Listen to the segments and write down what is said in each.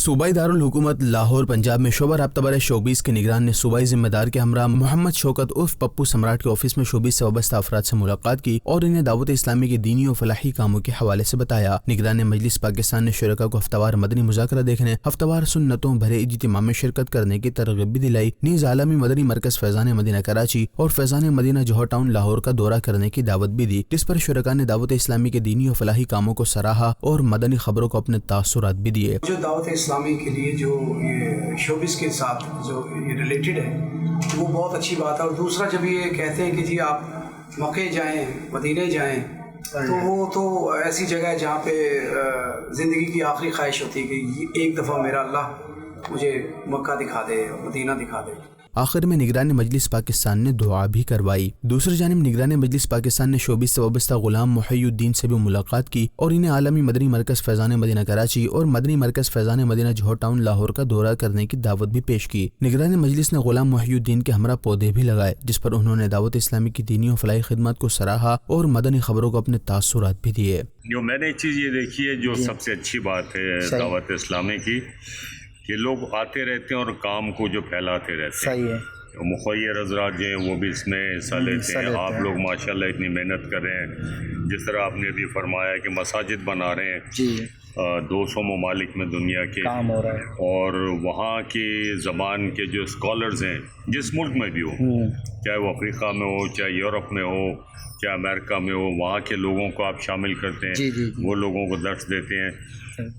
صوبائی دارالحکومت لاہور پنجاب میں شعبہ رابطہ برائے شوبیز کے نگران نے صوبائی ذمہ دار کے ہمراہ محمد شوکت عرف پپو سمراٹ کے آفس میں شوبیز سے وابستہ افراد سے ملاقات کی اور انہیں دعوت اسلامی کے دینی و فلاحی کاموں کے حوالے سے بتایا۔ نگران مجلس پاکستان نے شرکاء کو ہفتہ وار مدنی مذاکرہ دیکھنے، ہفتہ وار سنتوں بھرے اجتماع میں شرکت کرنے کی ترغیب بھی دلائی۔ نیز عالمی مدنی مرکز فیضان مدینہ کراچی اور فیضان مدینہ جوہر ٹاؤن لاہور کا دورہ کرنے کی دعوت بھی دی، جس پر شرکاء نے دعوت اسلامی کے دینی و فلاحی کاموں کو سراہا اور مدنی خبروں کو اپنے تاثرات بھی دیے۔ جو دعوت اسلامی کے لیے جو یہ شوبز کے ساتھ جو یہ ریلیٹڈ ہے وہ بہت اچھی بات ہے۔ اور دوسرا جب یہ کہتے ہیں کہ جی آپ مکے جائیں، مدینے جائیں، تو وہ تو ایسی جگہ ہے جہاں پہ زندگی کی آخری خواہش ہوتی ہے کہ ایک دفعہ میرا اللہ مجھے مکہ دکھا دے، مدینہ دکھا دے۔ آخر میں نگران مجلس پاکستان نے دعا بھی کروائی۔ دوسری جانب نگران مجلس پاکستان نے شوبز سے وابستہ غلام محی الدین سے بھی ملاقات کی اور انہیں عالمی مدنی مرکز فیضان مدینہ کراچی اور مدنی مرکز فیضان مدینہ جوہر ٹاؤن لاہور کا دورہ کرنے کی دعوت بھی پیش کی۔ نگران مجلس نے غلام محی الدین کے ہمراہ پودے بھی لگائے، جس پر انہوں نے دعوت اسلامی کی دینی و فلاحی خدمات کو سراہا اور مدنی خبروں کو اپنے تاثرات بھی دیے۔ جو میں نے چیز یہ دیکھی ہے جو سب سے اچھی بات ہے دعوت اسلامی کی، کہ لوگ آتے رہتے ہیں اور کام کو جو پھیلاتے رہتے ہیں۔ صحیح ہے۔ مخیر حضرات جو ہیں وہ بھی اس میں حصہ لیتے ہیں۔ آپ لوگ ماشاءاللہ اتنی محنت کر رہے ہیں، جس طرح آپ نے بھی فرمایا کہ مساجد بنا رہے ہیں جی 200 ممالک میں دنیا کے، کام ہو رہا ہے، اور وہاں کی زبان کے جو اسکالرز ہیں جس ملک میں بھی ہو، چاہے وہ افریقہ میں ہو، چاہے یورپ میں ہو، چاہے امریکہ میں ہو، وہاں کے لوگوں کو آپ شامل کرتے ہیں، وہ لوگوں کو درس دیتے ہیں،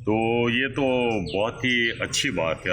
تو یہ تو بہت ہی اچھی بات ہے۔